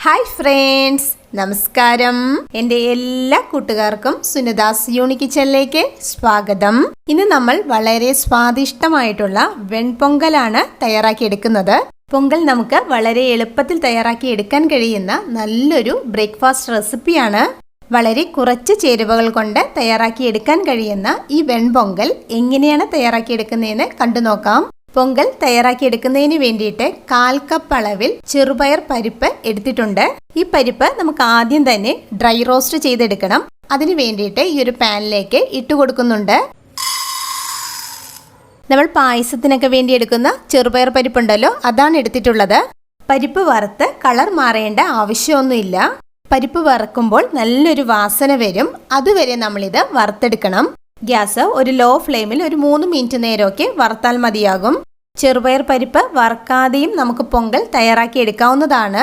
Hi friends, നമസ്കാരം. എൻ്റെ എല്ലാ കൂട്ടുകാർക്കും സുനിതാസ് യൂണിക് കിച്ചണിലേക്ക് സ്വാഗതം. ഇന്ന് നമ്മൾ വളരെ സ്വാദിഷ്ടമായിട്ടുള്ള വെൺപൊങ്കലാണ് തയ്യാറാക്കിയെടുക്കുന്നത്. പൊങ്കൽ നമുക്ക് വളരെ എളുപ്പത്തിൽ തയ്യാറാക്കി എടുക്കാൻ കഴിയുന്ന നല്ലൊരു ബ്രേക്ക്ഫാസ്റ്റ് റെസിപ്പിയാണ്. വളരെ കുറച്ച് ചേരുവകൾ കൊണ്ട് തയ്യാറാക്കി എടുക്കാൻ കഴിയുന്ന ഈ വെൺപൊങ്കൽ എങ്ങനെയാണ് തയ്യാറാക്കിയെടുക്കുന്നതെന്ന് കണ്ടു നോക്കാം. പൊങ്കൽ തയ്യാറാക്കിയെടുക്കുന്നതിന് വേണ്ടിയിട്ട് 1/4 കപ്പ് അളവിൽ ചെറുപയർ പരിപ്പ് എടുത്തിട്ടുണ്ട്. ഈ പരിപ്പ് നമുക്ക് ആദ്യം തന്നെ ഡ്രൈ റോസ്റ്റ് ചെയ്തെടുക്കണം. അതിന് വേണ്ടിയിട്ട് ഈ ഒരു പാനിലേക്ക് ഇട്ട് കൊടുക്കുന്നുണ്ട്. നമ്മൾ പായസത്തിനൊക്കെ വേണ്ടി എടുക്കുന്ന ചെറുപയർ പരിപ്പുണ്ടല്ലോ, അതാണ് എടുത്തിട്ടുള്ളത്. പരിപ്പ് വറുത്ത് കളർ മാറേണ്ട ആവശ്യമൊന്നുമില്ല. പരിപ്പ് വറുക്കുമ്പോൾ നല്ലൊരു വാസന വരും. അതുവരെ നമ്മളിത് വറുത്തെടുക്കണം. ഗ്യാസ് ഒരു ലോ ഫ്ലെയിമിൽ ഒരു 3 മിനിറ്റ് നേരമൊക്കെ വറുത്താൽ മതിയാകും. ചെറുപയർ പരിപ്പ് വറുക്കാതെയും നമുക്ക് പൊങ്കൽ തയ്യാറാക്കി എടുക്കാവുന്നതാണ്.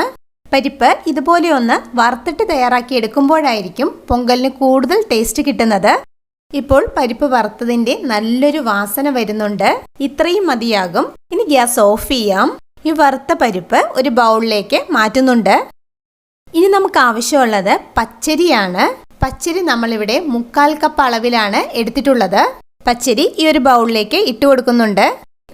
പരിപ്പ് ഇതുപോലെ ഒന്ന് വറുത്തിട്ട് തയ്യാറാക്കി എടുക്കുമ്പോഴായിരിക്കും പൊങ്കലിന് കൂടുതൽ ടേസ്റ്റ് കിട്ടുന്നത്. ഇപ്പോൾ പരിപ്പ് വറുത്തതിൻ്റെ നല്ലൊരു വാസന വരുന്നുണ്ട്. ഇത്രയും മതിയാകും. ഇനി ഗ്യാസ് ഓഫ് ചെയ്യാം. ഈ വറുത്ത പരിപ്പ് ഒരു ബൗളിലേക്ക് മാറ്റുന്നുണ്ട്. ഇനി നമുക്ക് ആവശ്യമുള്ളത് പച്ചരിയാണ്. പച്ചരി നമ്മളിവിടെ 1/4 കപ്പ് അളവിലാണ് എടുത്തിട്ടുള്ളത്. പച്ചരി ഈ ഒരു ബൗളിലേക്ക് ഇട്ട് കൊടുക്കുന്നുണ്ട്.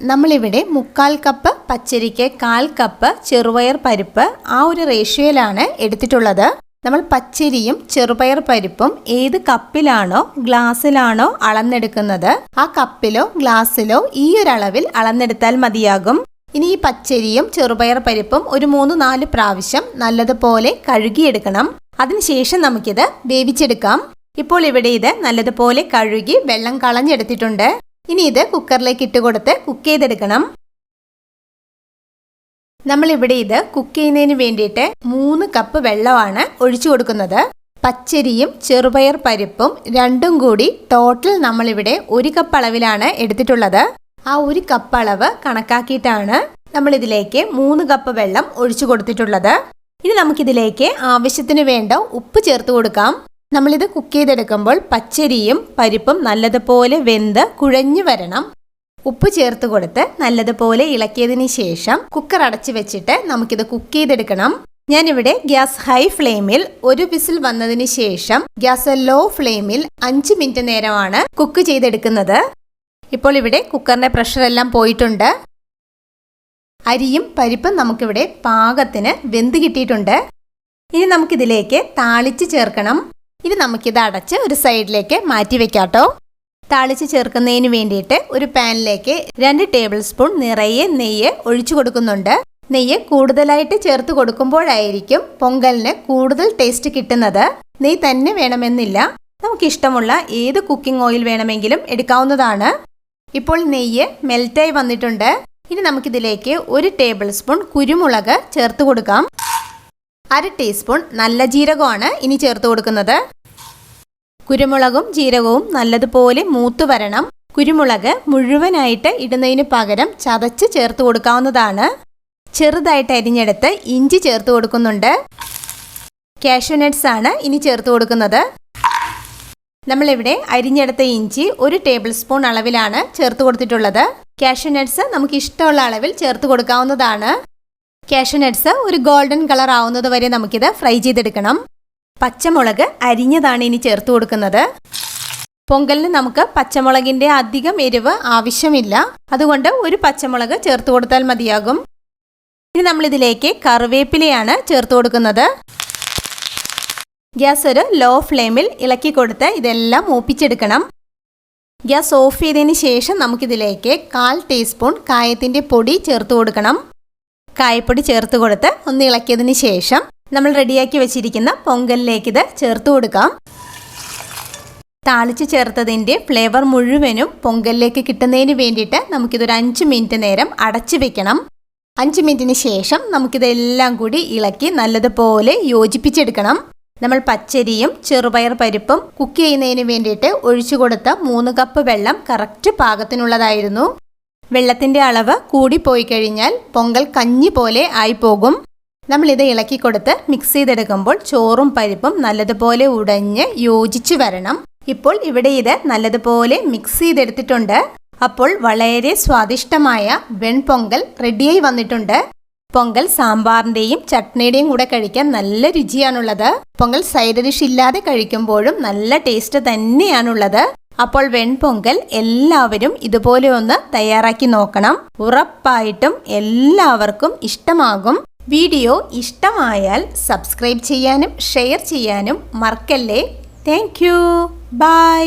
നമ്മളിവിടെ 1/4 കപ്പ് പച്ചരിക്ക് 1/4 കപ്പ് ചെറുപയർ പരിപ്പ് ആ ഒരു റേഷ്യോയിലാണ് എടുത്തിട്ടുള്ളത്. നമ്മൾ പച്ചരിയും ചെറുപയർ പരിപ്പും ഏത് കപ്പിലാണോ ഗ്ലാസ്സിലാണോ അളന്നെടുക്കുന്നത്, ആ കപ്പിലോ ഗ്ലാസ്സിലോ ഈ ഒരു അളവിൽ അളന്നെടുത്താൽ മതിയാകും. ഇനി ഈ പച്ചരിയും ചെറുപയർ പരിപ്പും ഒരു 3-4 പ്രാവശ്യം നല്ലതുപോലെ കഴുകിയെടുക്കണം. അതിനുശേഷം നമുക്കിത് വേവിച്ചെടുക്കാം. ഇപ്പോൾ ഇവിടെ ഇത് നല്ലതുപോലെ കഴുകി വെള്ളം കളഞ്ഞെടുത്തിട്ടുണ്ട്. ഇനി ഇത് കുക്കറിലേക്ക് ഇട്ട് കൊടുത്ത് കുക്ക് ചെയ്തെടുക്കണം. നമ്മളിവിടെ ഇത് കുക്ക് ചെയ്യുന്നതിന് വേണ്ടിയിട്ട് 3 കപ്പ് വെള്ളമാണ് ഒഴിച്ചു കൊടുക്കുന്നത്. പച്ചരിയും ചെറുപയർ പരിപ്പും രണ്ടും കൂടി ടോട്ടൽ നമ്മളിവിടെ 1 കപ്പ് അളവിലാണ് എടുത്തിട്ടുള്ളത്. ആ 1 കപ്പ് അളവ് കണക്കാക്കിയിട്ടാണ് നമ്മളിതിലേക്ക് 3 കപ്പ് വെള്ളം ഒഴിച്ചു കൊടുത്തിട്ടുള്ളത്. ഇനി നമുക്കിതിലേക്ക് ആവശ്യത്തിന് വേണ്ട ഉപ്പ് ചേർത്ത് കൊടുക്കാം. നമ്മളിത് കുക്ക് ചെയ്തെടുക്കുമ്പോൾ പച്ചരിയും പരിപ്പും നല്ലതുപോലെ വെന്ത് കുഴഞ്ഞു വരണം. ഉപ്പ് ചേർത്ത് കൊടുത്ത് നല്ലതുപോലെ ഇളക്കിയതിന് ശേഷം കുക്കർ അടച്ചു വെച്ചിട്ട് നമുക്കിത് കുക്ക് ചെയ്തെടുക്കണം. ഞാനിവിടെ ഗ്യാസ് ഹൈ ഫ്ലെയിമിൽ 1 വിസിൽ വന്നതിന് ശേഷം ഗ്യാസ് ലോ ഫ്ലെയിമിൽ 5 മിനിറ്റ് നേരമാണ് കുക്ക് ചെയ്തെടുക്കുന്നത്. ഇപ്പോൾ ഇവിടെ കുക്കറിന്റെ പ്രഷർ എല്ലാം പോയിട്ടുണ്ട്. അരിയും പരിപ്പും നമുക്കിവിടെ പാകത്തിന് വെന്ത് കിട്ടിയിട്ടുണ്ട്. ഇനി നമുക്കിതിലേക്ക് താളിച്ച് ചേർക്കണം. ഇനി നമുക്കിത് അടച്ച് ഒരു സൈഡിലേക്ക് മാറ്റി വെക്കാട്ടോ. താളിച്ച് ചേർക്കുന്നതിന് വേണ്ടിയിട്ട് ഒരു പാനിലേക്ക് 2 ടേബിൾ സ്പൂൺ നിറയെ നെയ്യ് ഒഴിച്ചു കൊടുക്കുന്നുണ്ട്. നെയ്യ് കൂടുതലായിട്ട് ചേർത്ത് കൊടുക്കുമ്പോഴായിരിക്കും പൊങ്കലിന് കൂടുതൽ ടേസ്റ്റ് കിട്ടുന്നത്. നെയ്യ് തന്നെ വേണമെന്നില്ല. നമുക്കിഷ്ടമുള്ള ഏത് കുക്കിംഗ് ഓയിൽ വേണമെങ്കിലും എടുക്കാവുന്നതാണ്. ഇപ്പോൾ നെയ്യ് മെൽറ്റായി വന്നിട്ടുണ്ട്. ഇനി നമുക്കിതിലേക്ക് 1 ടേബിൾ സ്പൂൺ കുരുമുളക് ചേർത്ത് കൊടുക്കാം. 1/2 ടീസ്പൂൺ നല്ല ജീരകമാണ് ഇനി ചേർത്ത് കൊടുക്കുന്നത്. കുരുമുളകും ജീരകവും നല്ലതുപോലെ മൂത്ത് വരണം. കുരുമുളക് മുഴുവനായിട്ട് ഇടുന്നതിന് പകരം ചതച്ച് ചേർത്ത് കൊടുക്കാവുന്നതാണ്. ചെറുതായിട്ട് അരിഞ്ഞെടുത്ത് ഇഞ്ചി ചേർത്ത് കൊടുക്കുന്നുണ്ട്. കാഷ്യൂ നട്ട്സ് ആണ് ഇനി ചേർത്ത് കൊടുക്കുന്നത്. നമ്മളിവിടെ അരിഞ്ഞെടുത്ത ഇഞ്ചി 1 ടേബിൾ സ്പൂൺ അളവിലാണ് ചേർത്ത് കൊടുത്തിട്ടുള്ളത്. കാഷ്യൂ നട്ട്സ് നമുക്ക് ഇഷ്ടമുള്ള അളവിൽ ചേർത്ത് കൊടുക്കാവുന്നതാണ്. കാഷ്യൂ നട്ട്സ് ഒരു ഗോൾഡൻ കളർ ആവുന്നത് വരെ നമുക്കിത് ഫ്രൈ ചെയ്തെടുക്കണം. പച്ചമുളക് അരിഞ്ഞതാണ് ഇനി ചേർത്ത് കൊടുക്കുന്നത്. പൊങ്കലിന് നമുക്ക് പച്ചമുളകിൻ്റെ അധികം എരിവ് ആവശ്യമില്ല. അതുകൊണ്ട് 1 പച്ചമുളക് ചേർത്ത് കൊടുത്താൽ മതിയാകും. ഇനി നമ്മളിതിലേക്ക് കറിവേപ്പിലയാണ് ചേർത്ത് കൊടുക്കുന്നത്. ഗ്യാസ് ഒരു ലോ ഫ്ലെയിമിൽ ഇളക്കി കൊടുത്ത് ഇതെല്ലാം മൂപ്പിച്ചെടുക്കണം. ഗ്യാസ് ഓഫ് ചെയ്തതിന് ശേഷം നമുക്കിതിലേക്ക് 1/4 ടീസ്പൂൺ കായത്തിൻ്റെ പൊടി ചേർത്ത് കൊടുക്കണം. കായപ്പൊടി ചേർത്ത് കൊടുത്ത് ഒന്ന് ഇളക്കിയതിന് ശേഷം നമ്മൾ റെഡിയാക്കി വെച്ചിരിക്കുന്ന പൊങ്കലിലേക്ക് ഇത് ചേർത്ത് കൊടുക്കാം. താളിച്ച് ചേർത്തതിൻ്റെ ഫ്ലേവർ മുഴുവനും പൊങ്കലിലേക്ക് കിട്ടുന്നതിന് വേണ്ടിയിട്ട് നമുക്കിതൊരു 5 മിനിറ്റ് നേരം അടച്ചു വെക്കണം. 5 മിനിറ്റിന് ശേഷം നമുക്കിതെല്ലാം കൂടി ഇളക്കി നല്ലതുപോലെ യോജിപ്പിച്ചെടുക്കണം. നമ്മൾ പച്ചരിയും ചെറുപയർ പരിപ്പും കുക്ക് ചെയ്യുന്നതിന് വേണ്ടിയിട്ട് ഒഴിച്ചു കൊടുത്ത 3 കപ്പ് വെള്ളം കറക്റ്റ് പാകത്തിനുള്ളതായിരുന്നു. വെള്ളത്തിൻ്റെ അളവ് കൂടിപ്പോയി കഴിഞ്ഞാൽ പൊങ്കൽ കഞ്ഞി പോലെ ആയിപ്പോകും. നമ്മളിത് ഇളക്കി കൊടുത്ത് മിക്സ് ചെയ്തെടുക്കുമ്പോൾ ചോറും പരിപ്പും നല്ലതുപോലെ ഉടഞ്ഞ് യോജിച്ച് വരണം. ഇപ്പോൾ ഇവിടെ ഇത് നല്ലതുപോലെ മിക്സ് ചെയ്തെടുത്തിട്ടുണ്ട്. അപ്പോൾ വളരെ സ്വാദിഷ്ടമായ വെൺപൊങ്കൽ റെഡിയായി വന്നിട്ടുണ്ട്. പൊങ്കൽ സാമ്പാറിന്റെയും ചട്നിയുടെയും കൂടെ കഴിക്കാൻ നല്ല രുചിയാണുള്ളത്. പൊങ്കൽ സൈഡ് ഡിഷ് ഇല്ലാതെ കഴിക്കുമ്പോഴും നല്ല ടേസ്റ്റ് തന്നെയാണുള്ളത്. അപ്പോൾ വെൺപൊങ്കൽ എല്ലാവരും ഇതുപോലെ ഒന്ന് തയ്യാറാക്കി നോക്കണം. ഉറപ്പായിട്ടും എല്ലാവർക്കും ഇഷ്ടമാകും. വീഡിയോ ഇഷ്ടമായാൽ സബ്സ്ക്രൈബ് ചെയ്യാനും ഷെയർ ചെയ്യാനും മറക്കല്ലേ. Thank you. ബൈ.